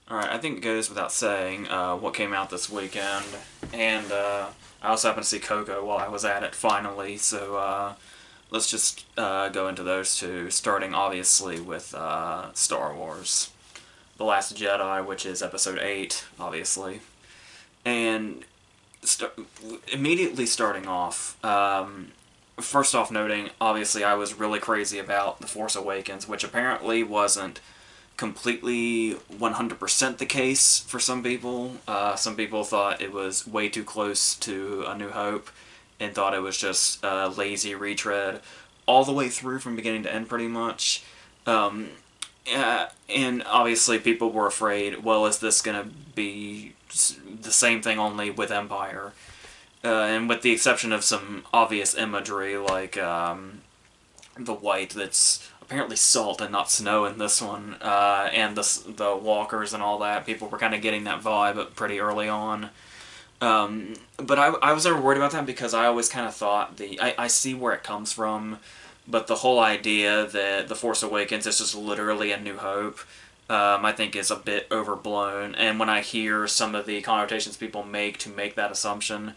Alright, I think it goes without saying what came out this weekend, and I also happened to see Coco while I was at it finally, so let's just go into those two, starting obviously with Star Wars. The Last Jedi, which is Episode 8, obviously. And st- immediately starting off, first off noting, obviously I was really crazy about The Force Awakens, which apparently wasn't completely 100% the case for some people. Some people thought it was way too close to A New Hope and thought it was just a lazy retread all the way through from beginning to end, pretty much. And obviously, people were afraid, well, is this going to be the same thing only with Empire? And with the exception of some obvious imagery, like the white that's apparently salt and not snow in this one, and the walkers and all that. People were kind of getting that vibe pretty early on. But I was never worried about that because I always kind of thought I see where it comes from, but the whole idea that The Force Awakens is just literally A New Hope, I think is a bit overblown. And when I hear some of the connotations people make to make that assumption,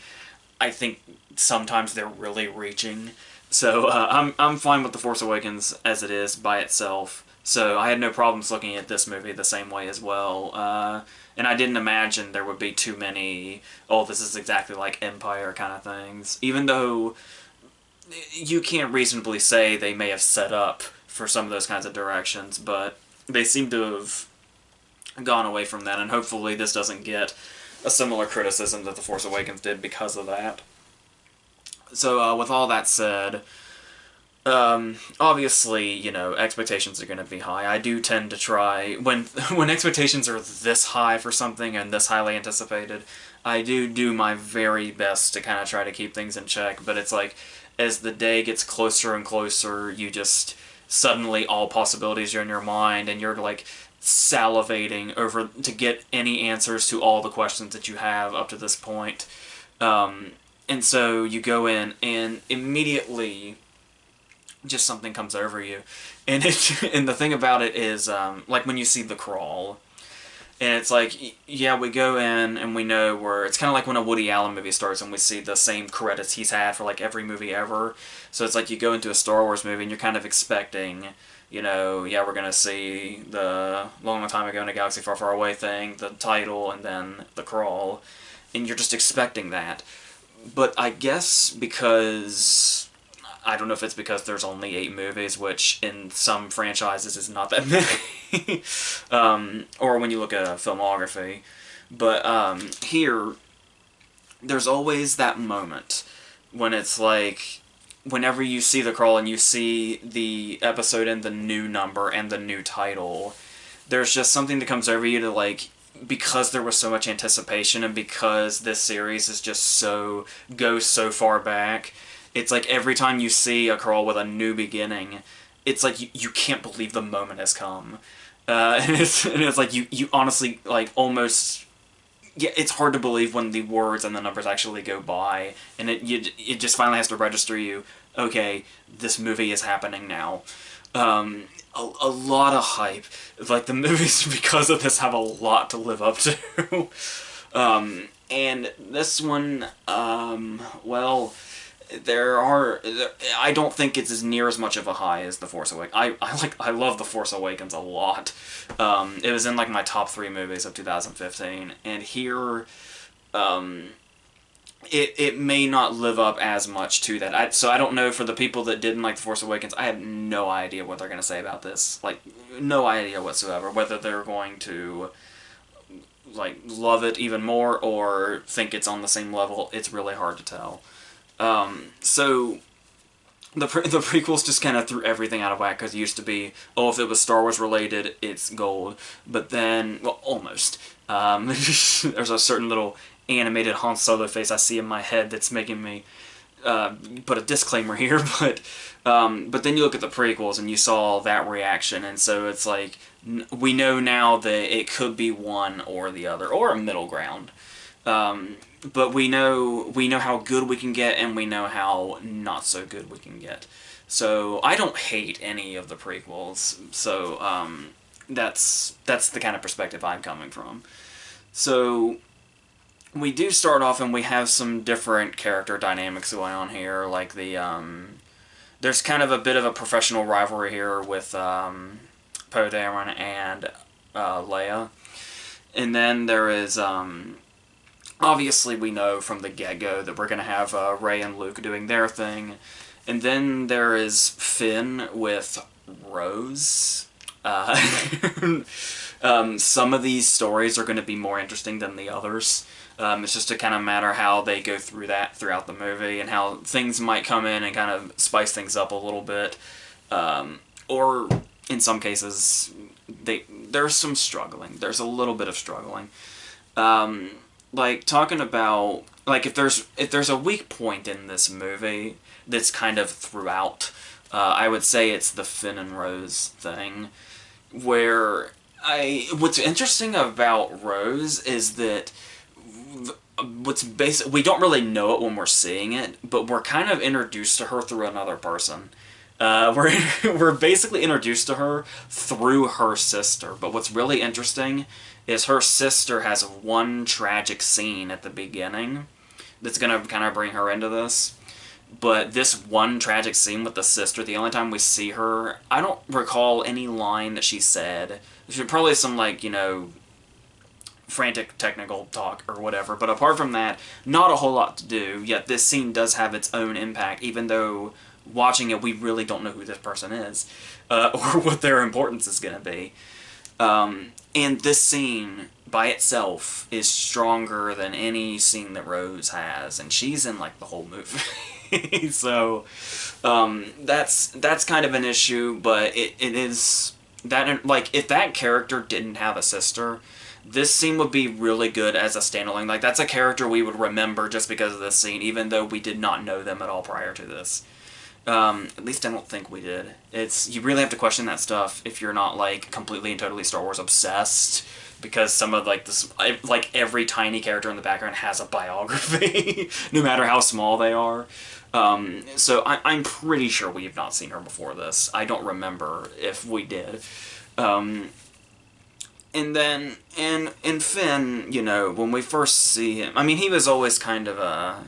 I think sometimes they're really reaching. So I'm fine with The Force Awakens as it is by itself. So I had no problems looking at this movie the same way as well. And I didn't imagine there would be too many, oh, this is exactly like Empire kind of things. Even though you can't reasonably say they may have set up for some of those kinds of directions, but they seem to have gone away from that, and hopefully this doesn't get a similar criticism that The Force Awakens did because of that. So, with all that said, obviously, expectations are going to be high. I do tend to try when when expectations are this high for something and this highly anticipated. I do my very best to kind of try to keep things in check. But it's like as the day gets closer and closer, you just suddenly all possibilities are in your mind, and you're like salivating over to get any answers to all the questions that you have up to this point. And so you go in and immediately just something comes over you, and and the thing about it is like when you see The Crawl, and it's like, yeah, we go in and we know where it's kind of like when a Woody Allen movie starts and we see the same credits he's had for like every movie ever. So it's like you go into a Star Wars movie and you're kind of expecting, yeah, we're gonna see the long time ago in a galaxy far far away thing, the title, and then The Crawl, and you're just expecting that. But I guess because I don't know if it's because there's only 8 movies, which in some franchises is not that many, or when you look at a filmography. But here, there's always that moment when it's like, whenever you see The Crawl and you see the episode and the new number and the new title, there's just something that comes over you to like, because there was so much anticipation and because this series is just goes so far back, it's like every time you see a crawl with a new beginning, it's like you can't believe the moment has come. And it's like you honestly like almost, yeah, it's hard to believe when the words and the numbers actually go by, and it just finally has to register you. Okay, this movie is happening now. A lot of hype. Like the movies, because of this, have a lot to live up to. And this one, well, I don't think it's as near as much of a high as The Force Awakens. I love The Force Awakens a lot. It was in like my top 3 movies of 2015, and here, it may not live up as much to that. So I don't know, for the people that didn't like The Force Awakens, I have no idea what they're going to say about this. Like, no idea whatsoever. Whether they're going to like love it even more or think it's on the same level, it's really hard to tell. So the prequels just kind of threw everything out of whack, because it used to be, oh, if it was Star Wars related, it's gold. But then, well, almost. There's a certain little animated Han Solo face I see in my head that's making me put a disclaimer here. But then you look at the prequels and you saw that reaction, and so it's like, we know now that it could be one or the other, or a middle ground. But we know how good we can get, and we know how not so good we can get. So I don't hate any of the prequels. So that's the kind of perspective I'm coming from. So we do start off and we have some different character dynamics going on here, like there's kind of a bit of a professional rivalry here with Poe Dameron and Leia. And then there is, obviously we know from the get-go that we're going to have Rey and Luke doing their thing. And then there is Finn with Rose. Some of these stories are going to be more interesting than the others. It's just a kind of matter how they go through that throughout the movie and how things might come in and kind of spice things up a little bit. Or in some cases, there's some struggling. There's a little bit of struggling. Like talking about like if there's a weak point in this movie that's kind of throughout, I would say it's the Finn and Rose thing, where what's interesting about Rose is that we don't really know it when we're seeing it, but we're kind of introduced to her through another person. We're basically introduced to her through her sister, but what's really interesting is her sister has one tragic scene at the beginning that's going to kind of bring her into this. But this one tragic scene with the sister, the only time we see her, I don't recall any line that she said. There's probably some, like, you know, frantic technical talk or whatever, but apart from that, not a whole lot to do, yet this scene does have its own impact, even though watching it we really don't know who this person is, or what their importance is going to be. And this scene by itself is stronger than any scene that Rose has, and she's in like the whole movie. So that's kind of an issue, but it is that, like, if that character didn't have a sister, this scene would be really good as a standalone. Like, that's a character we would remember just because of this scene, even though we did not know them at all prior to this. At least I don't think we did. You really have to question that stuff if you're not, like, completely and totally Star Wars obsessed, because some of, like, every tiny character in the background has a biography, no matter how small they are. So I'm pretty sure we've not seen her before this. I don't remember if we did. And then, in Finn, you know, when we first see him, I mean, he was always kind of a...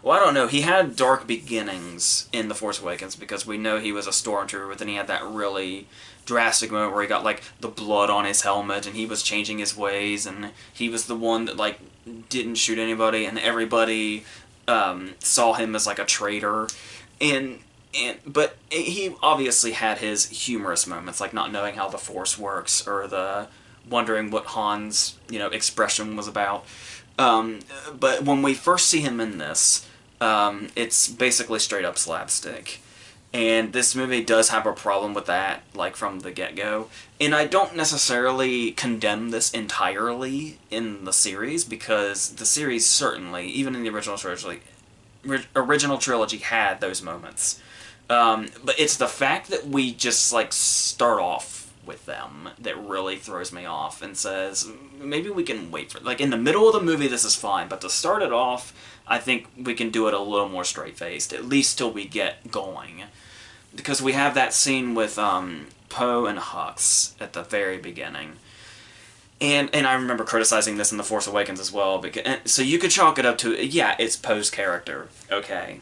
Well, I don't know, he had dark beginnings in The Force Awakens, because we know he was a stormtrooper, but then he had that really drastic moment where he got, like, the blood on his helmet, and he was changing his ways, and he was the one that, like, didn't shoot anybody, and everybody saw him as, like, a traitor. But he obviously had his humorous moments, like not knowing how the Force works, or the wondering what Han's, you know, expression was about. But when we first see him in this, it's basically straight up slapstick. And this movie does have a problem with that, like, from the get-go. And I don't necessarily condemn this entirely in the series, because the series certainly, even in the original trilogy had those moments. But it's the fact that we just, like, start off with them that really throws me off and says, maybe we can wait for... Like, in the middle of the movie, this is fine, but to start it off, I think we can do it a little more straight-faced, at least till we get going. Because we have that scene with Poe and Hux at the very beginning. And I remember criticizing this in The Force Awakens as well, so you could chalk it up to, yeah, it's Poe's character, okay.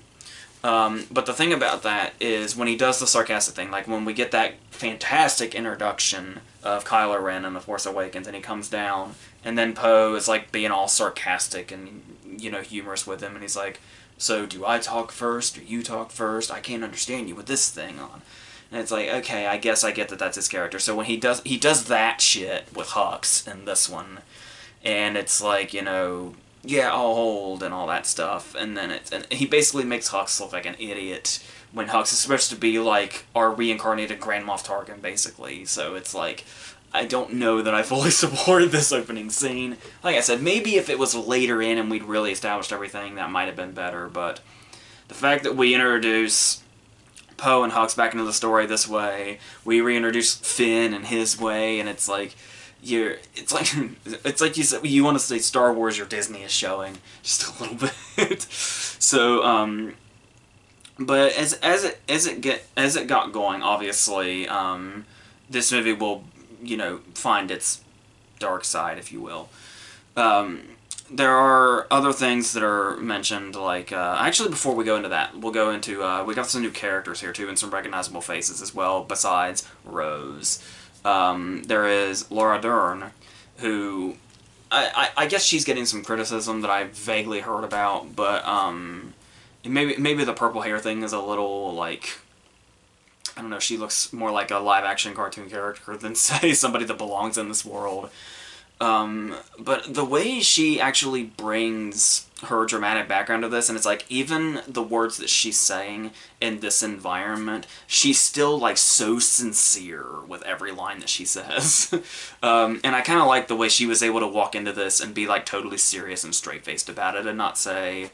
But the thing about that is when he does the sarcastic thing, like when we get that fantastic introduction of Kylo Ren in The Force Awakens, and he comes down, and then Poe is, like, being all sarcastic and, you know, humorous with him, and he's like, so do I talk first, or you talk first? I can't understand you with this thing on. And it's like, okay, I guess I get that that's his character. So when he does that shit with Hux in this one, and it's like, you know, yeah, I'll hold and all that stuff, and then and he basically makes Hux look like an idiot when Hux is supposed to be, like, our reincarnated Grand Moff Tarkin, basically. So it's like, I don't know that I fully support this opening scene. Like I said, maybe if it was later in and we'd really established everything, that might have been better, but the fact that we introduce Poe and Hux back into the story this way, we reintroduce Finn in his way, and it's like, it's like you said, you want to say Star Wars, your Disney is showing just a little bit. So, but as it got going, obviously, this movie will you know, find its dark side, if you will. There are other things that are mentioned, like, actually before we go into that, we'll go into, we got some new characters here too, and some recognizable faces as well, besides Rose. There is Laura Dern, who, I guess she's getting some criticism that I vaguely heard about, but, maybe the purple hair thing is a little, like, I don't know, she looks more like a live-action cartoon character than, say, somebody that belongs in this world. But the way she actually brings her dramatic background to this, and it's like, even the words that she's saying in this environment, she's still, like, so sincere with every line that she says. And I kind of like the way she was able to walk into this and be, like, totally serious and straight-faced about it, and not say,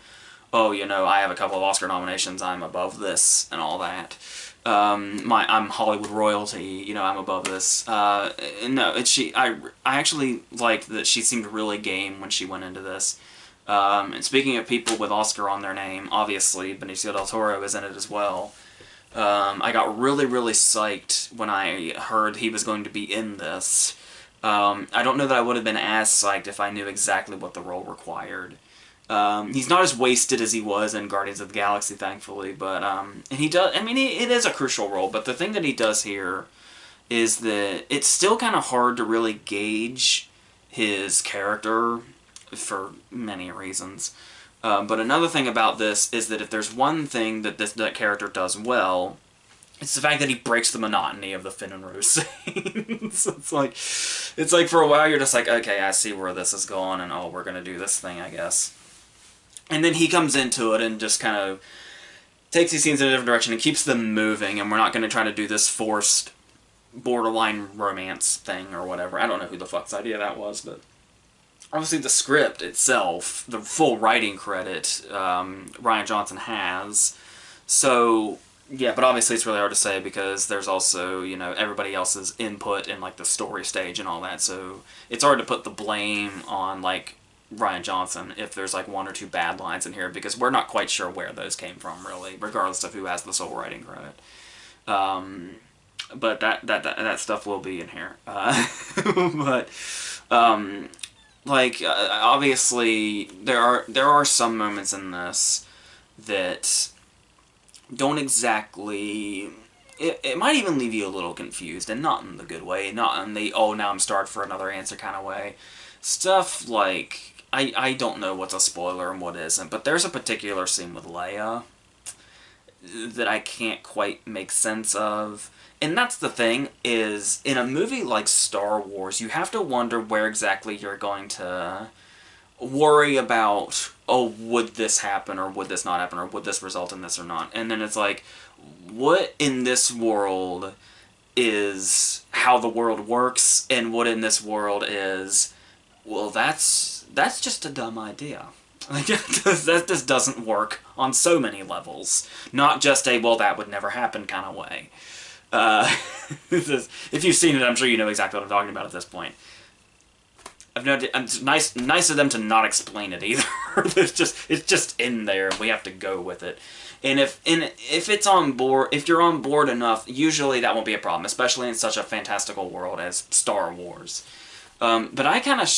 oh, you know, I have a couple of Oscar nominations, I'm above this, and all that. I'm Hollywood royalty, you know, I'm above this. No, I actually liked that she seemed really game when she went into this. And speaking of people with Oscar on their name, obviously Benicio del Toro is in it as well. I got really, really psyched when I heard he was going to be in this. I don't know that I would have been as psyched if I knew exactly what the role required. He's not as wasted as he was in Guardians of the Galaxy, thankfully, but, and he does, I mean, it is a crucial role, but the thing that he does here is that it's still kind of hard to really gauge his character for many reasons. But another thing about this is that if there's one thing that that character does well, it's the fact that he breaks the monotony of the Finn and Rose scenes. It's like for a while you're just like, okay, I see where this is going, and oh, we're gonna do this thing, I guess. And then he comes into it and just kind of takes these scenes in a different direction and keeps them moving, and we're not going to try to do this forced borderline romance thing or whatever. I don't know who the fuck's idea that was, but obviously the script itself, the full writing credit, Rian Johnson has. So, yeah, but obviously it's really hard to say because there's also, you know, everybody else's input in, like, the story stage and all that, so it's hard to put the blame on, like, Rian Johnson if there's like one or two bad lines in here, because we're not quite sure where those came from, really, regardless of who has the sole writing credit. But that stuff will be in here. But obviously there are some moments in this that don't exactly. It might even leave you a little confused, and not in the good way, not in the oh now I'm starved for another answer kind of way. Stuff like, I don't know what's a spoiler and what isn't, but there's a particular scene with Leia that I can't quite make sense of. And that's the thing, is in a movie like Star Wars, you have to wonder where exactly you're going to worry about, oh, would this happen, or would this not happen, or would this result in this or not? And then it's like, what in this world is how the world works, and what in this world is, well, that's just a dumb idea. Like, that just doesn't work on so many levels. Not just a, well, that would never happen kind of way. If you've seen it, I'm sure you know exactly what I'm talking about at this point. It's nice of them to not explain it either. It's just in there, and we have to go with it. And if it's on board, if you're on board enough, usually that won't be a problem, especially in such a fantastical world as Star Wars. But I kind of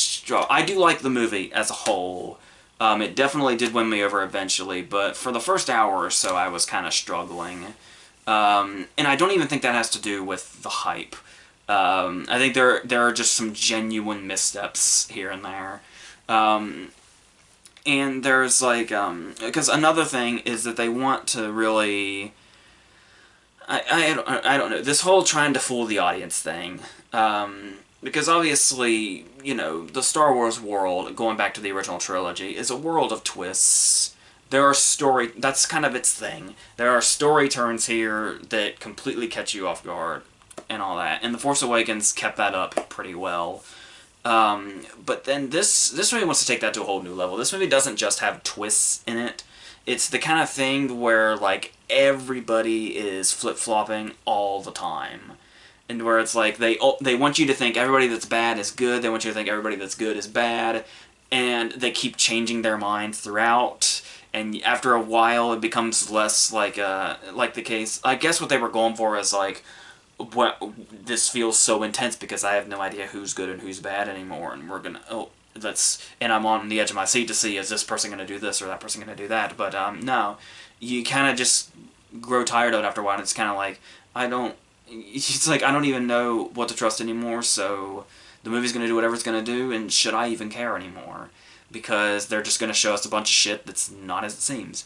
I do like the movie as a whole. It definitely did win me over eventually, but for the first hour or so, I was kind of struggling. And I don't even think that has to do with the hype. I think there are just some genuine missteps here and there. And there's like, because another thing is that they want to really, I don't know, this whole trying to fool the audience thing. Because obviously, you know, the Star Wars world, going back to the original trilogy, is a world of twists. There are that's kind of its thing. There are story turns here that completely catch you off guard and all that. And The Force Awakens kept that up pretty well. But then this movie wants to take that to a whole new level. This movie doesn't just have twists in it. It's the kind of thing where, like, everybody is flip-flopping all the time. And where it's like, they want you to think everybody that's bad is good, they want you to think everybody that's good is bad, and they keep changing their minds throughout, and after a while it becomes less like the case. I guess what they were going for is like, this feels so intense because I have no idea who's good and who's bad anymore, and and I'm on the edge of my seat to see, is this person going to do this or that person going to do that? But no, you kind of just grow tired of it after a while. And it's kind of like it's like I don't even know what to trust anymore. So the movie's going to do whatever it's going to do, and should I even care anymore? Because they're just going to show us a bunch of shit that's not as it seems.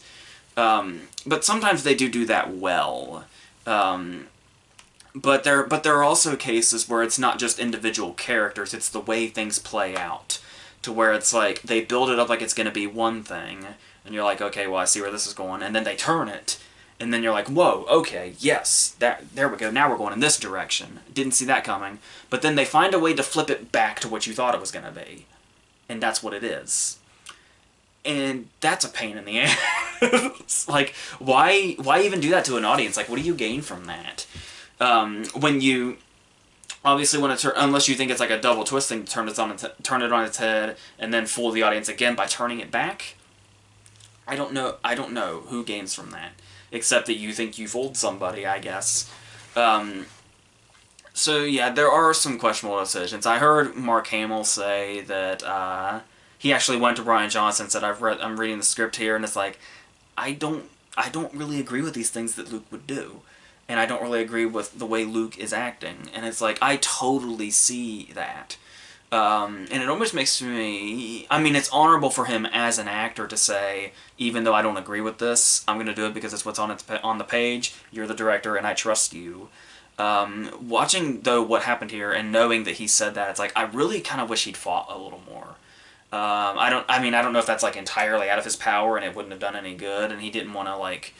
But sometimes they do that well. But there are also cases where it's not just individual characters, it's the way things play out. To where it's like, they build it up like it's going to be one thing, and you're like, okay, well, I see where this is going, and then they turn it, and then you're like, whoa, okay, yes, there we go, now we're going in this direction. Didn't see that coming. But then they find a way to flip it back to what you thought it was going to be. And that's what it is. And that's a pain in the ass. Like, why even do that to an audience? Like, what do you gain from that? When you obviously want to unless you think it's like a double twist thing, turn it on its head and then fool the audience again by turning it back. I don't know who gains from that, except that you think you fooled somebody, I guess. So yeah, there are some questionable decisions. I heard Mark Hamill say that he actually went to Rian Johnson and said, I'm reading the script here, and it's like, I don't really agree with these things that Luke would do. And I don't really agree with the way Luke is acting. And it's like, I totally see that. And it almost makes me... I mean, it's honorable for him as an actor to say, even though I don't agree with this, I'm going to do it because it's what's on the page. You're the director, and I trust you. Watching, though, what happened here, and knowing that he said that, it's like, I really kind of wish he'd fought a little more. I don't know if that's, like, entirely out of his power, and it wouldn't have done any good, and he didn't want to, like...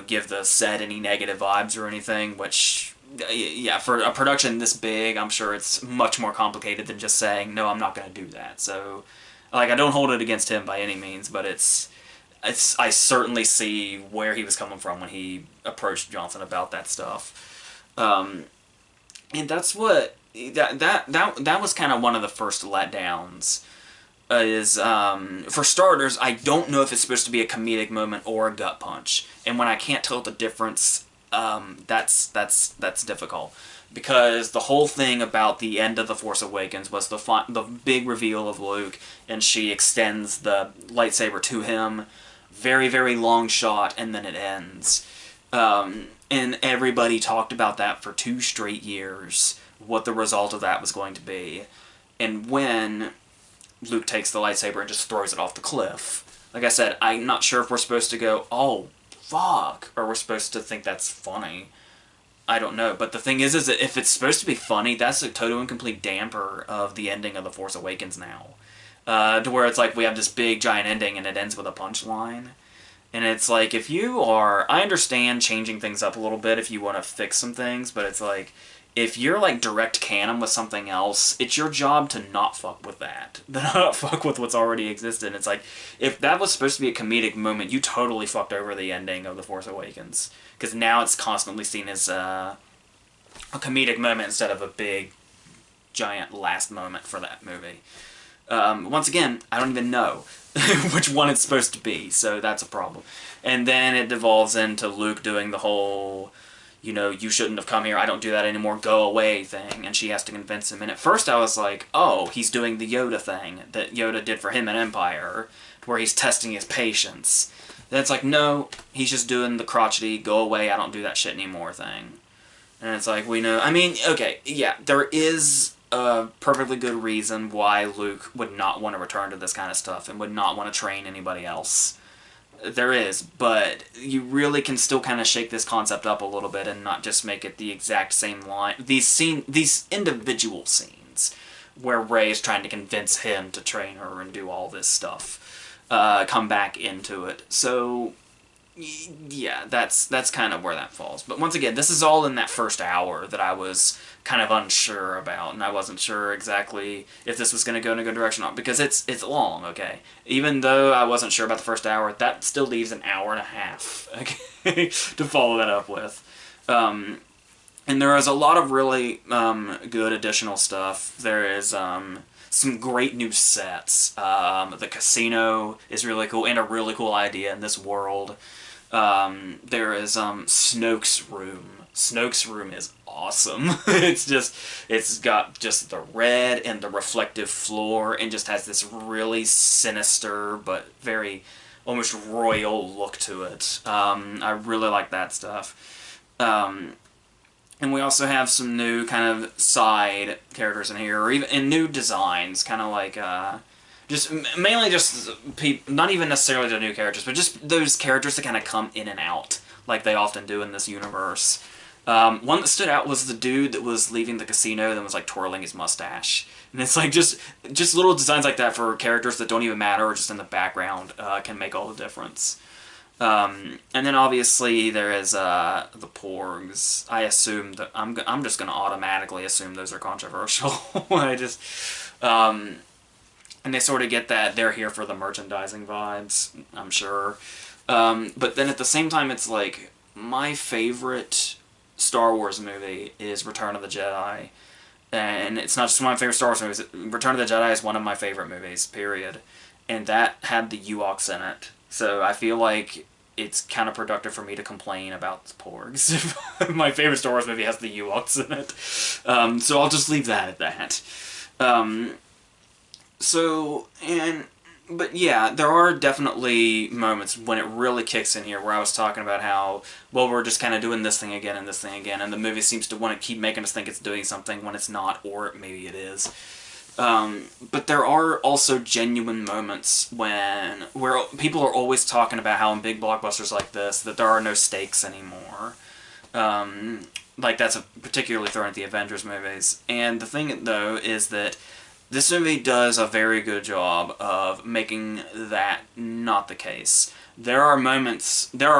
give the set any negative vibes or anything, which, yeah, for a production this big, I'm sure it's much more complicated than just saying, no, I'm not going to do that. So, like, I don't hold it against him by any means, but I certainly see where he was coming from when he approached Johnson about that stuff. And that's what, that was kind of one of the first letdowns. For starters, I don't know if it's supposed to be a comedic moment or a gut punch, and when I can't tell the difference, that's difficult, because the whole thing about the end of The Force Awakens was the big reveal of Luke, and she extends the lightsaber to him, very, very long shot, and then it ends, and everybody talked about that for 2 straight years, what the result of that was going to be, and when Luke takes the lightsaber and just throws it off the cliff. Like I said, I'm not sure if we're supposed to go, oh, fuck, or we're supposed to think that's funny. I don't know. But the thing is that if it's supposed to be funny, that's a total and complete damper of the ending of The Force Awakens now. To where it's like we have this big, giant ending and it ends with a punchline. And it's like, I understand changing things up a little bit if you want to fix some things, but it's like, if you're, like, direct canon with something else, it's your job to not fuck with that. To not fuck with what's already existed. It's like, if that was supposed to be a comedic moment, you totally fucked over the ending of The Force Awakens. Because now it's constantly seen as a comedic moment instead of a big, giant last moment for that movie. Once again, I don't even know which one it's supposed to be, so that's a problem. And then it devolves into Luke doing the whole... you shouldn't have come here, I don't do that anymore, go away thing, and she has to convince him. And at first I was like, oh, he's doing the Yoda thing that Yoda did for him in Empire, where he's testing his patience. Then it's like, no, he's just doing the crotchety, go away, I don't do that shit anymore thing. And it's like, okay, yeah, there is a perfectly good reason why Luke would not want to return to this kind of stuff, and would not want to train anybody else. There is, but you really can still kind of shake this concept up a little bit and not just make it the exact same line. These individual scenes where Rey is trying to convince him to train her and do all this stuff come back into it. So, yeah, that's kind of where that falls. But once again, this is all in that first hour that I was kind of unsure about, and I wasn't sure exactly if this was going to go in a good direction or not, because it's long, okay? Even though I wasn't sure about the first hour, that still leaves an hour and a half, okay, to follow that up with. And there is a lot of really good additional stuff. There is some great new sets. The casino is really cool, and a really cool idea in this world. There is Snoke's room, Snoke's room is awesome. It's got just the red and the reflective floor, and just has this really sinister but very almost royal look to it. I really like that stuff. And we also have some new kind of side characters in here, or even in new designs, kind of like just mainly just not even necessarily the new characters, but just those characters that kind of come in and out like they often do in this universe. One that stood out was the dude that was leaving the casino and was like twirling his mustache, and it's like just little designs like that for characters that don't even matter, or just in the background, can make all the difference. And then obviously there is the Porgs. I assume that I'm just gonna automatically assume those are controversial. I just and they sort of get that they're here for the merchandising vibes, I'm sure. But then at the same time, it's like my favorite Star Wars movie is Return of the Jedi. And it's not just one of my favorite Star Wars movies. Return of the Jedi is one of my favorite movies, period. And that had the Ewoks in it. So I feel like it's counterproductive for me to complain about the Porgs. My favorite Star Wars movie has the Ewoks in it. So I'll just leave that at that. But yeah, there are definitely moments when it really kicks in here, where I was talking about how, well, we're just kind of doing this thing again and this thing again, and the movie seems to want to keep making us think it's doing something when it's not, or maybe it is. But there are also genuine moments where people are always talking about how in big blockbusters like this, that there are no stakes anymore. Like that's particularly thrown at the Avengers movies. And the thing, though, is that this movie does a very good job of making that not the case. There are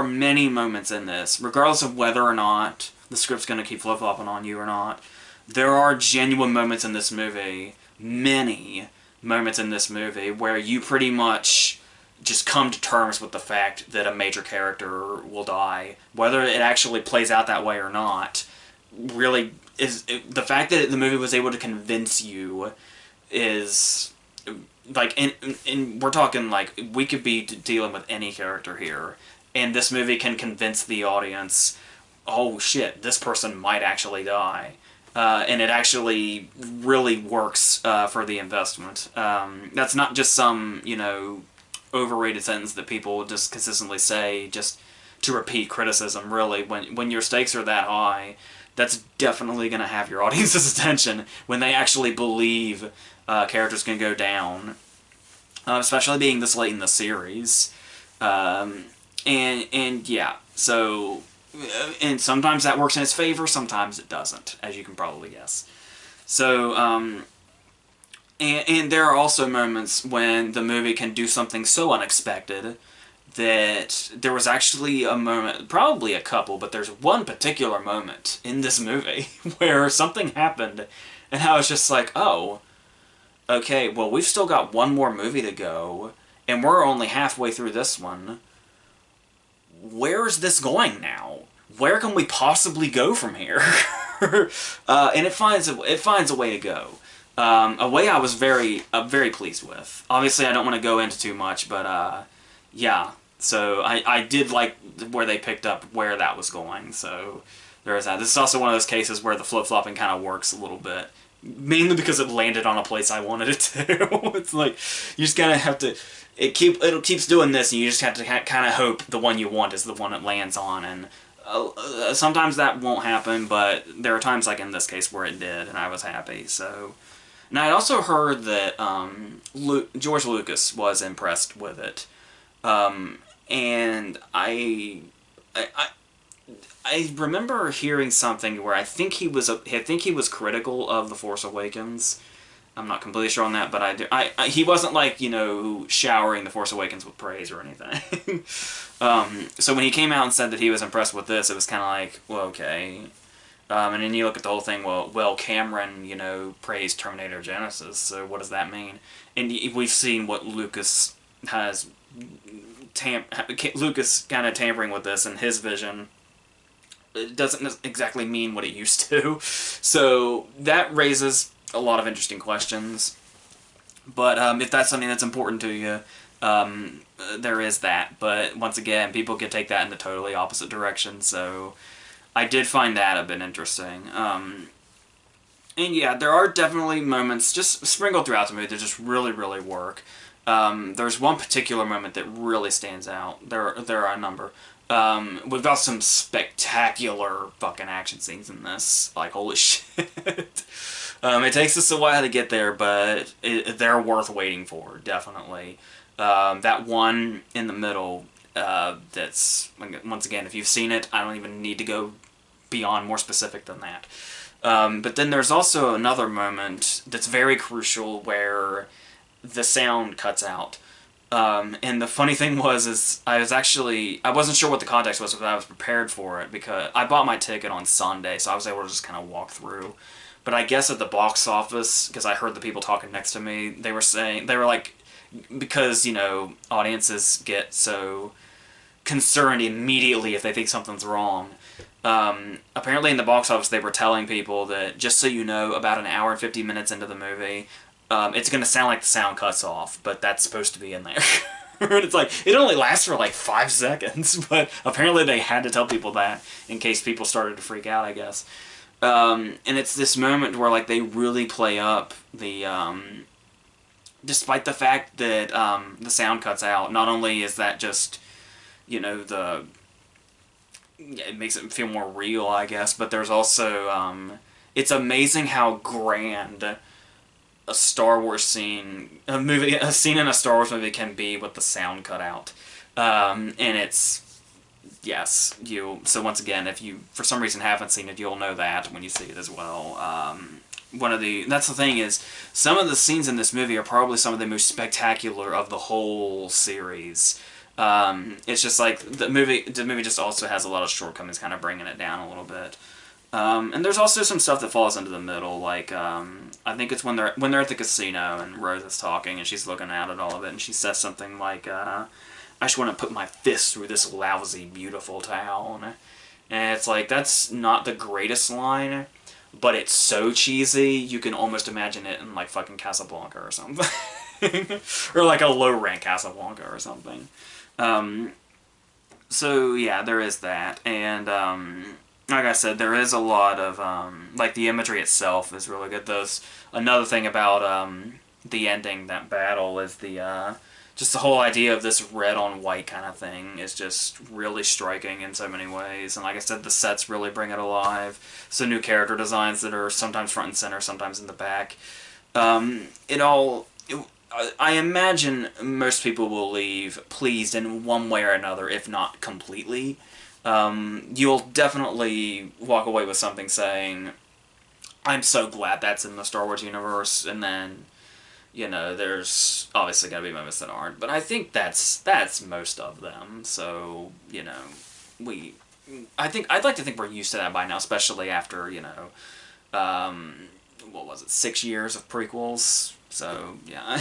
many moments in this, regardless of whether or not the script's going to keep flip-flopping on you or not. There are genuine moments in this movie, many moments in this movie, where you pretty much just come to terms with the fact that a major character will die. Whether it actually plays out that way or not, really, the fact that the movie was able to convince you is, like, and we're talking, like, we could be dealing with any character here, and this movie can convince the audience, oh shit, this person might actually die. And it actually really works for the investment. That's not just some, overrated sentence that people just consistently say just to repeat criticism, really. When your stakes are that high, that's definitely going to have your audience's attention when they actually believe characters can go down, especially being this late in the series. And yeah, so, and sometimes that works in its favor, sometimes it doesn't, as you can probably guess. So, and there are also moments when the movie can do something so unexpected that there was actually a moment, probably a couple, but there's one particular moment in this movie where something happened, and I was just like, oh, okay, well, we've still got one more movie to go, and we're only halfway through this one. Where is this going now? Where can we possibly go from here? And it finds a way to go. A way I was very pleased with. Obviously, I don't want to go into too much, but yeah. So I did like where they picked up where that was going. So there is that. This is also one of those cases where the flip-flopping kind of works a little bit. Mainly because it landed on a place I wanted it to. It's like, you just kind of have to, it keeps doing this, and you just have to kind of hope the one you want is the one it lands on, and sometimes that won't happen, but there are times, like in this case, where it did, and I was happy, so. And I also heard that George Lucas was impressed with it, and I remember hearing something where I think he was critical of The Force Awakens. I'm not completely sure on that, but he wasn't like, showering The Force Awakens with praise or anything. So when he came out and said that he was impressed with this, it was kind of like, well, okay. And then you look at the whole thing, well, Cameron, praised Terminator Genesis, so what does that mean? And we've seen what Lucas has, Lucas kind of tampering with this and his vision. It doesn't exactly mean what it used to. So that raises a lot of interesting questions. But if that's something that's important to you, there is that. But once again, people can take that in the totally opposite direction. So I did find that a bit interesting. And yeah, there are definitely moments just sprinkled throughout the movie that just really, really work. There's one particular moment that really stands out. There are a number. We've got some spectacular fucking action scenes in this. Like, holy shit. It takes us a while to get there, but they're worth waiting for, definitely. That one in the middle, that's, once again, if you've seen it, I don't even need to go beyond more specific than that. But then there's also another moment that's very crucial where the sound cuts out. And the funny thing is I wasn't sure what the context was, but I was prepared for it because I bought my ticket on Sunday, so I was able to just kind of walk through. But I guess at the box office, because I heard the people talking next to me, they were like, because, audiences get so concerned immediately if they think something's wrong. Apparently in the box office they were telling people that, just so you know, about an hour and 50 minutes into the movie, it's going to sound like the sound cuts off, but that's supposed to be in there. It's like, it only lasts for like 5 seconds, but apparently they had to tell people that in case people started to freak out, I guess. And it's this moment where, like, they really play up the, despite the fact that, the sound cuts out. Not only is that just, it makes it feel more real, I guess, but there's also, it's amazing how grand a Star Wars scene, a scene in a Star Wars movie can be with the sound cut out. And it's, yes, so once again, if you, for some reason, haven't seen it, you'll know that when you see it as well. That's the thing is, some of the scenes in this movie are probably some of the most spectacular of the whole series. It's just like, the movie just also has a lot of shortcomings, kind of bringing it down a little bit. And there's also some stuff that falls into the middle, like, I think it's when they're at the casino and Rose is talking and she's looking out at all of it and she says something like, I just want to put my fist through this lousy, beautiful town. And it's like, that's not the greatest line, but it's so cheesy, you can almost imagine it in, like, fucking Casablanca or something. Or, like, a low-rank Casablanca or something. So, yeah, there is that. And, like I said, there is a lot of, like, the imagery itself is really good. Another thing about, the ending, that battle, is just the whole idea of this red on white kind of thing is just really striking in so many ways. And like I said, the sets really bring it alive. So new character designs that are sometimes front and center, sometimes in the back. I imagine most people will leave pleased in one way or another, if not completely. You'll definitely walk away with something saying, I'm so glad that's in the Star Wars universe, and then, there's obviously going to be moments that aren't, but I think that's most of them, so, I'd like to think we're used to that by now, especially after, what was it, 6 years of prequels, so, yeah.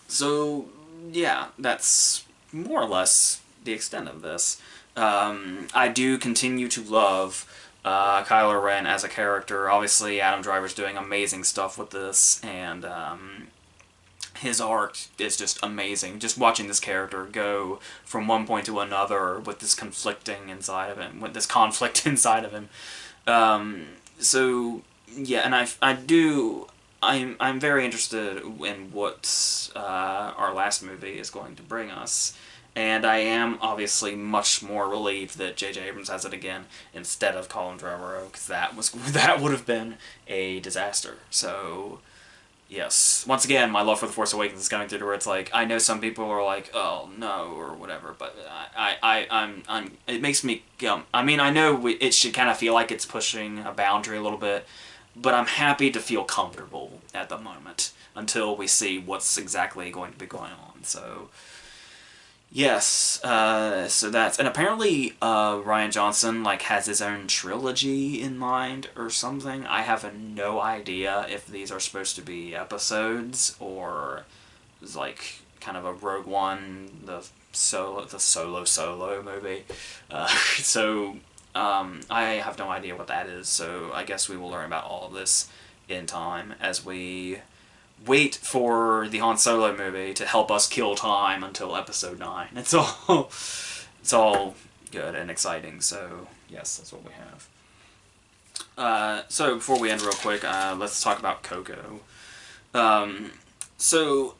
So, yeah, that's more or less the extent of this. I do continue to love Kylo Ren as a character. Obviously, Adam Driver's doing amazing stuff with this, and his arc is just amazing. Just watching this character go from one point to another with this conflict inside of him. So yeah, and I'm very interested in what our last movie is going to bring us. And I am obviously much more relieved that J.J. Abrams has it again instead of Colin Trevorrow, because that would have been a disaster. So, yes, once again, my love for The Force Awakens is coming through to where it's like, I know some people are like, oh no, or whatever, but it makes me, I know it should kind of feel like it's pushing a boundary a little bit, but I'm happy to feel comfortable at the moment until we see what's exactly going to be going on. So. Yes, so and apparently, Rian Johnson, has his own trilogy in mind or something. I have no idea if these are supposed to be episodes, or, kind of a Rogue One, the solo movie. I have no idea what that is, so I guess we will learn about all of this in time as we wait for the Han Solo movie to help us kill time until Episode 9. It's all good and exciting. So yes, that's what we have. So before we end real quick, let's talk about Coco. So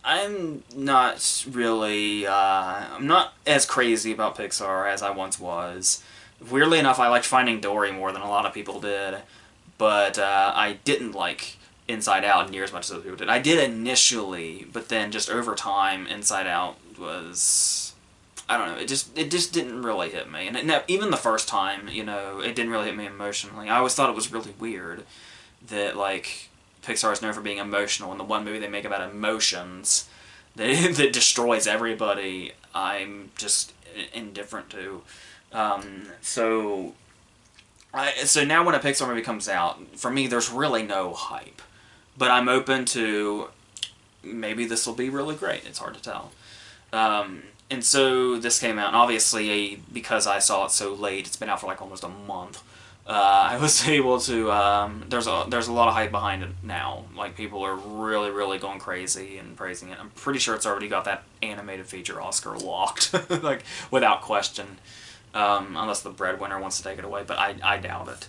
I'm not really I'm not as crazy about Pixar as I once was. Weirdly enough, I liked Finding Dory more than a lot of people did, but I didn't like Inside Out near as much as other people did. I did initially, but then just over time, Inside Out was, I don't know, it just didn't really hit me. And even the first time, you know, it didn't really hit me emotionally. I always thought it was really weird that, like, Pixar is known for being emotional, and the one movie they make about emotions that destroys everybody, I'm just indifferent to. So now when a Pixar movie comes out, for me, there's really no hype. But I'm open to, maybe this will be really great. It's hard to tell. And so this came out, and obviously, because I saw it so late, it's been out for like almost a month, I was able to, there's a lot of hype behind it now. Like, people are really, really going crazy and praising it. I'm pretty sure it's already got that animated feature Oscar locked, like, without question. Unless the breadwinner wants to take it away, but I doubt it.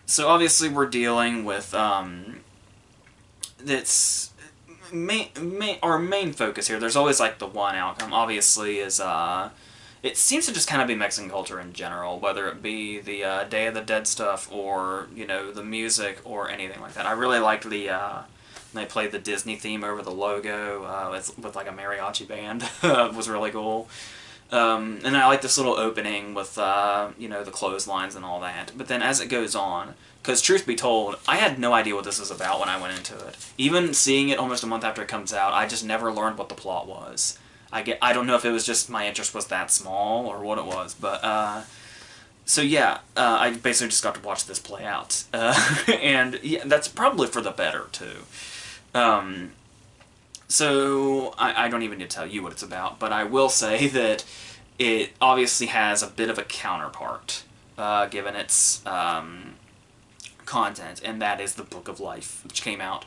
So obviously we're dealing with, that's our main focus here. There's always, like, the one outcome, obviously, is, it seems to just kind of be Mexican culture in general, whether it be the Day of the Dead stuff or, you know, the music or anything like that. I really liked the, they played the Disney theme over the logo with like a mariachi band. It was really cool. And I like this little opening with, you know, the clotheslines and all that. But then as it goes on, because truth be told, I had no idea what this was about when I went into it. Even seeing it almost a month after it comes out, I just never learned what the plot was. I don't know if it was just my interest was that small or what it was, but, so yeah, I basically just got to watch this play out. And yeah, that's probably for the better, too. So I don't even need to tell you what it's about, but I will say that it obviously has a bit of a counterpart, given its, content, and that is the Book of Life, which came out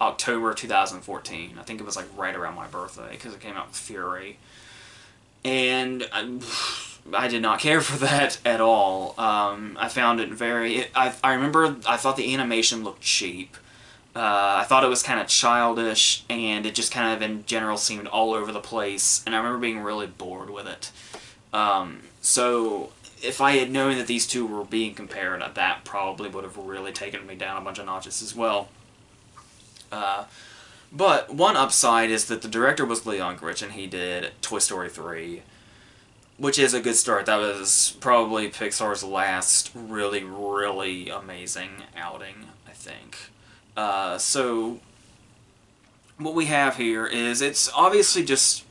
October 2014. I think it was like right around my birthday, because it came out with Fury. And I did not care for that at all. I found it very... I remember I thought the animation looked cheap. I thought it was kind of childish, and it just kind of in general seemed all over the place, and I remember being really bored with it. So if I had known that these two were being compared, that probably would have really taken me down a bunch of notches as well. But one upside is that the director was Lee Unkrich, and he did Toy Story 3, which is a good start. That was probably Pixar's last really, really amazing outing, I think. So what we have here is, it's obviously just,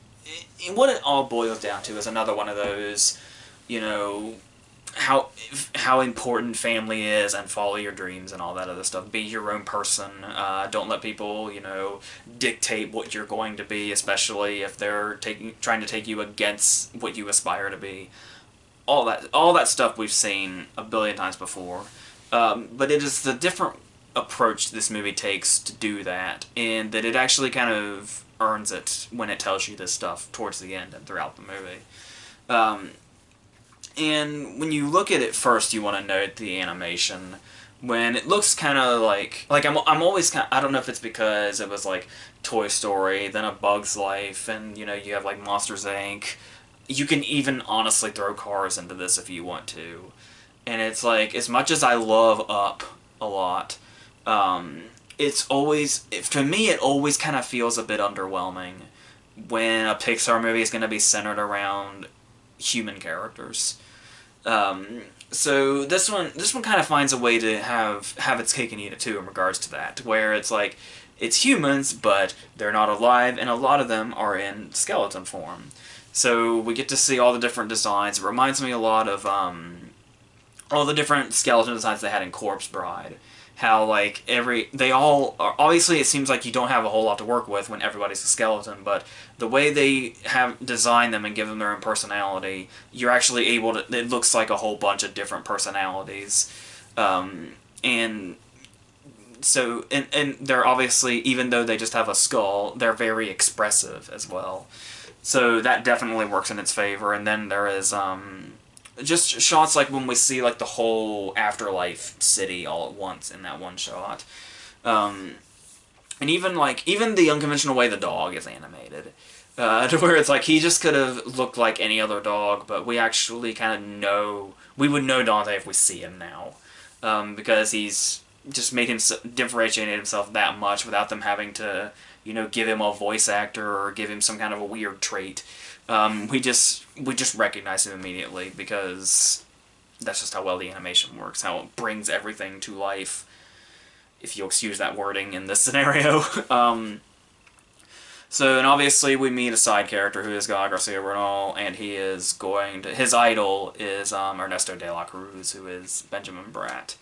what it all boils down to is another one of those, you know, how important family is, and follow your dreams and all that other stuff. Be your own person. Don't let people, you know, dictate what you're going to be, especially if they're trying to take you against what you aspire to be. All that stuff we've seen a billion times before. But it is the different approach this movie takes to do that, and that it actually kind of earns it when it tells you this stuff towards the end and throughout the movie. And when you look at it first, you want to note the animation. When it looks kind of like I'm always kind of, I don't know if it's because it was like Toy Story, then A Bug's Life, and, you know, you have like Monsters, Inc. You can even honestly throw Cars into this if you want to. And it's like, as much as I love Up a lot, it's always, to me, it always kind of feels a bit underwhelming when a Pixar movie is going to be centered around human characters. So this one kind of finds a way to have its cake and eat it too in regards to that, where it's like, it's humans, but they're not alive, and a lot of them are in skeleton form. So we get to see all the different designs. It reminds me a lot of all the different skeleton designs they had in Corpse Bride. How, like, they all are, obviously it seems like you don't have a whole lot to work with when everybody's a skeleton, but the way they have designed them and give them their own personality, you're actually able to, it looks like a whole bunch of different personalities. And so, and they're obviously, even though they just have a skull, they're very expressive as well. So that definitely works in its favor. And then there is just shots like when we see like the whole afterlife city all at once in that one shot. Um, and even the unconventional way the dog is animated, to where it's like he just could have looked like any other dog, but we actually kind of know we would know Dante if we see him now, because he's just made him differentiate himself that much without them having to give him a voice actor or give him some kind of a weird trait. We just recognize him immediately because that's just how well the animation works, how it brings everything to life, if you'll excuse that wording in this scenario. And obviously we meet a side character who is Guy Garcia Bernal, and his idol is Ernesto de la Cruz, who is Benjamin Bratt.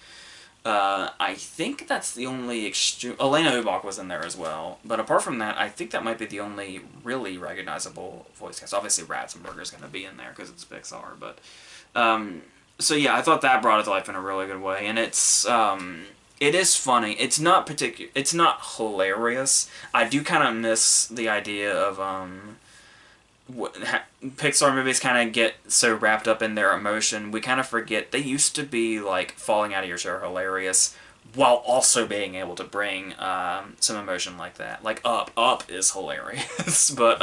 I think that's the only Elena Ubach was in there as well, but apart from that, I think that might be the only really recognizable voice cast. Obviously Ratzenberger's going to be in there because it's Pixar, but so yeah, I thought that brought it to life in a really good way, and it is funny. It's not hilarious. I do kind of miss the idea of Pixar movies kind of get so wrapped up in their emotion, we kind of forget they used to be like falling out of your chair hilarious, while also being able to bring some emotion like that. Like Up is hilarious, but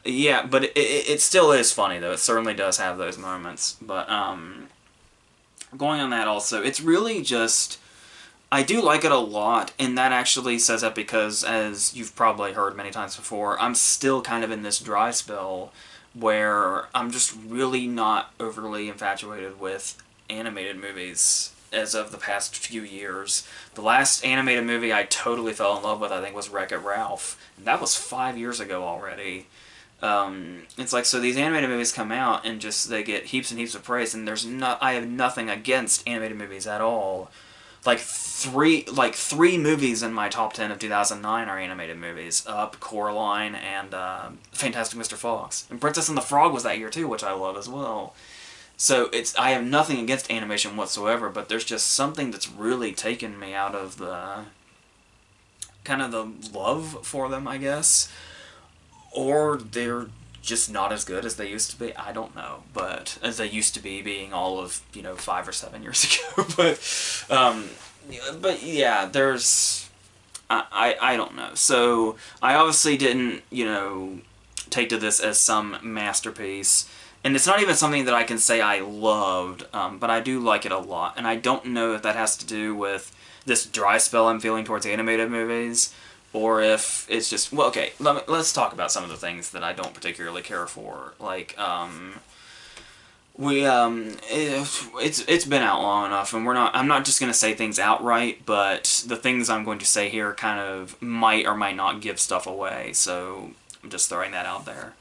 yeah, but it still is funny though. It certainly does have those moments, but going on that also, it's really just. I do like it a lot, and that actually says that because, as you've probably heard many times before, I'm still kind of in this dry spell where I'm just really not overly infatuated with animated movies as of the past few years. The last animated movie I totally fell in love with, I think, was Wreck-It Ralph, and that was 5 years ago already. It's like, so these animated movies come out, and just they get heaps and heaps of praise, and I have nothing against animated movies at all. Three movies in my top 10 of 2009 are animated movies: Up, Coraline, and Fantastic Mr. Fox. And Princess and the Frog was that year too, which I love as well. So I have nothing against animation whatsoever, but there's just something that's really taken me out of the kind of the love for them, I guess. Or they're just not as good as they used to be. I don't know, but as they used to be, being all of 5 or 7 years ago. but yeah, there's I don't know. So I obviously didn't take to this as some masterpiece, and it's not even something that I can say I loved, but I do like it a lot, and I don't know if that has to do with this dry spell I'm feeling towards animated movies, or if it's just, well, okay, let's talk about some of the things that I don't particularly care for. Like, it's been out long enough, and I'm not just going to say things outright, but the things I'm going to say here kind of might or might not give stuff away, so I'm just throwing that out there.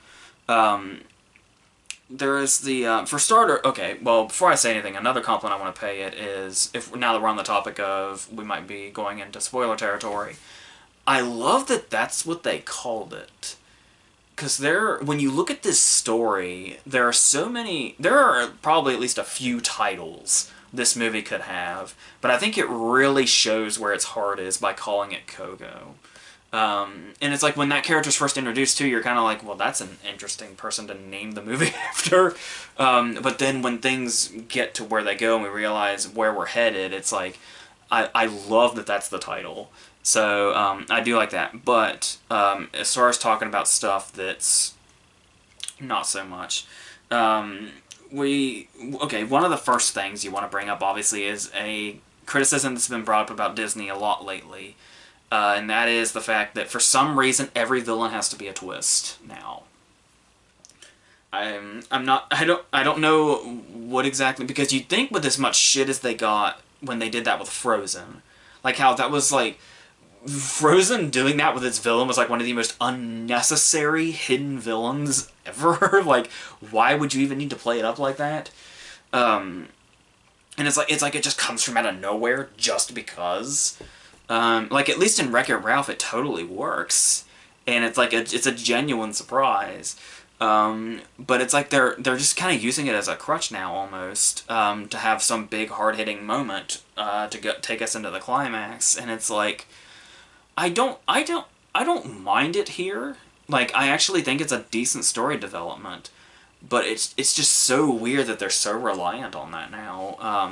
There is for starter, okay, well, before I say anything, another compliment I want to pay it is, now that we're on the topic of, we might be going into spoiler territory, I love that that's what they called it. Because when you look at this story, there are probably at least a few titles this movie could have, but I think it really shows where its heart is by calling it Coco. And it's like, when that character's first introduced to you, you're kind of like, well, that's an interesting person to name the movie after. But then when things get to where they go and we realize where we're headed, it's like, I love that that's the title. So, I do like that. But, as far as talking about stuff that's not so much, one of the first things you want to bring up, obviously, is a criticism that's been brought up about Disney a lot lately. And that is the fact that for some reason every villain has to be a twist now. I don't know what exactly, because you'd think with as much shit as they got when they did that with Frozen, like how that was like, Frozen doing that with its villain was like one of the most unnecessary hidden villains ever. Like, why would you even need to play it up like that? And it's like it just comes from out of nowhere just because. Like, at least in Wreck-It Ralph, it totally works, and it's like it's a genuine surprise. But it's like they're just kind of using it as a crutch now, almost, to have some big hard-hitting moment to take us into the climax, and it's like, I don't mind it here. Like, I actually think it's a decent story development, but it's just so weird that they're so reliant on that now.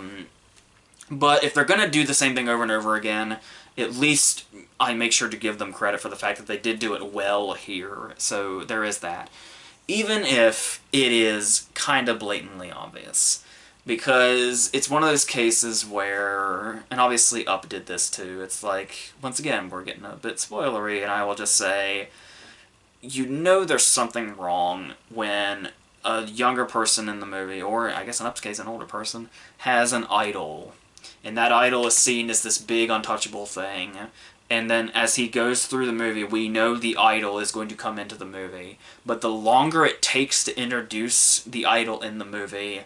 But if they're gonna do the same thing over and over again, at least I make sure to give them credit for the fact that they did do it well here. So there is that. Even if it is kind of blatantly obvious. Because it's one of those cases where, and obviously Up did this too, it's like, once again, we're getting a bit spoilery, and I will just say, you know there's something wrong when a younger person in the movie, or I guess in Up's case, an older person, has an idol. And that idol is seen as this big, untouchable thing. And then as he goes through the movie, we know the idol is going to come into the movie. But the longer it takes to introduce the idol in the movie,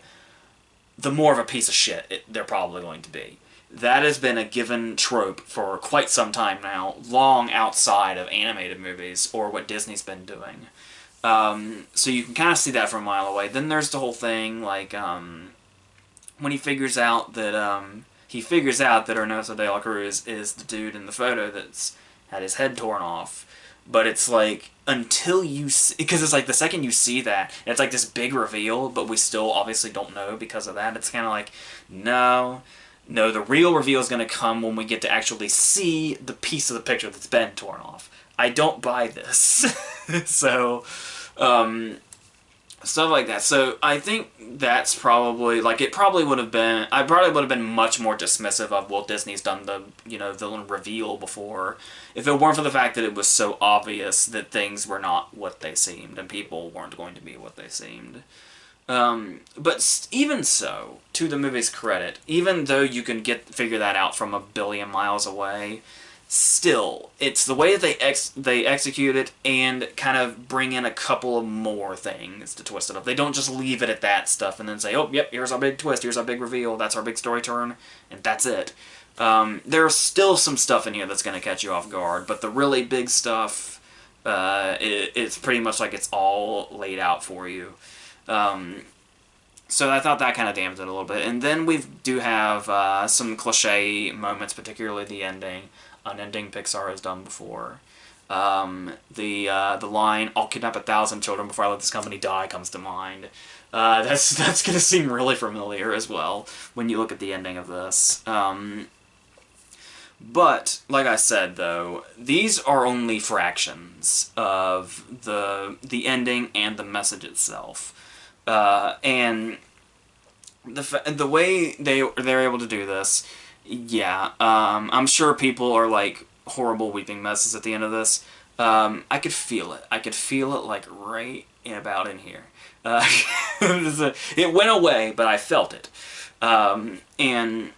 the more of a piece of shit they're probably going to be. That has been a given trope for quite some time now, long outside of animated movies or what Disney's been doing. So you can kind of see that from a mile away. Then there's the whole thing, like, when he figures out that Ernesto de la Cruz is the dude in the photo that's had his head torn off. But it's like, until you see, because it's like the second you see that, it's like this big reveal, but we still obviously don't know because of that. It's kind of like, no, the real reveal is going to come when we get to actually see the piece of the picture that's been torn off. I don't buy this. So, stuff like that. So I think that's probably, like, I probably would have been much more dismissive of, well, Disney's done the, villain reveal before, if it weren't for the fact that it was so obvious that things were not what they seemed, and people weren't going to be what they seemed. But even so, to the movie's credit, even though you can figure that out from a billion miles away, still, it's the way that they execute it and kind of bring in a couple of more things to twist it up. They don't just leave it at that stuff and then say, oh, yep, here's our big twist, here's our big reveal, that's our big story turn, and that's it. There's still some stuff in here that's going to catch you off guard, but the really big stuff, it's pretty much like it's all laid out for you. So I thought that kind of dampened it a little bit. And then we do have some cliche moments, particularly the ending. An ending Pixar has done before. The line, "I'll kidnap 1,000 children before I let this company die," comes to mind. That's going to seem really familiar as well when you look at the ending of this. But, like I said, though, these are only fractions of the ending and the message itself. And the way they're able to do this, yeah, I'm sure people are like horrible weeping messes at the end of this. I could feel it. I could feel it like right about in here. It went away, but I felt it. And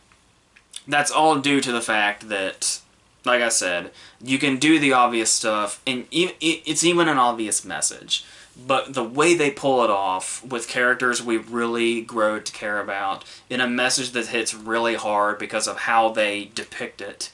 that's all due to the fact that, like I said, you can do the obvious stuff, and it's even an obvious message. But the way they pull it off with characters we really grow to care about in a message that hits really hard because of how they depict it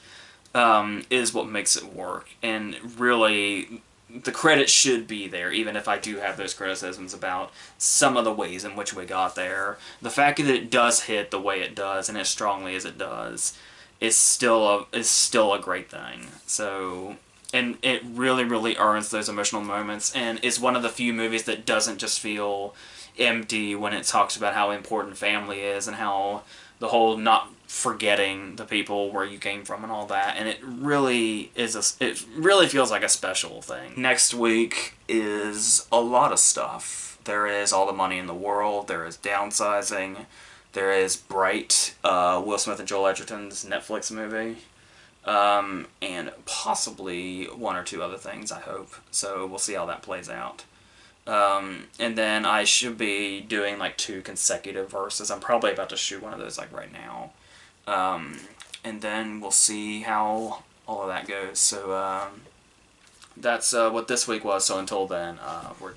is what makes it work. And really, the credit should be there, even if I do have those criticisms about some of the ways in which we got there. The fact that it does hit the way it does and as strongly as it does is still a great thing. So, and it really, really earns those emotional moments, and is one of the few movies that doesn't just feel empty when it talks about how important family is and how the whole not forgetting the people where you came from and all that. And it really feels like a special thing. Next week is a lot of stuff. There is All the Money in the World. There is Downsizing. There is Bright, Will Smith and Joel Edgerton's Netflix movie. And possibly one or two other things, I hope. So we'll see how that plays out. And then I should be doing like 2 consecutive verses. I'm probably about to shoot one of those like right now. And then we'll see how all of that goes. So that's what this week was. So until then, we're done.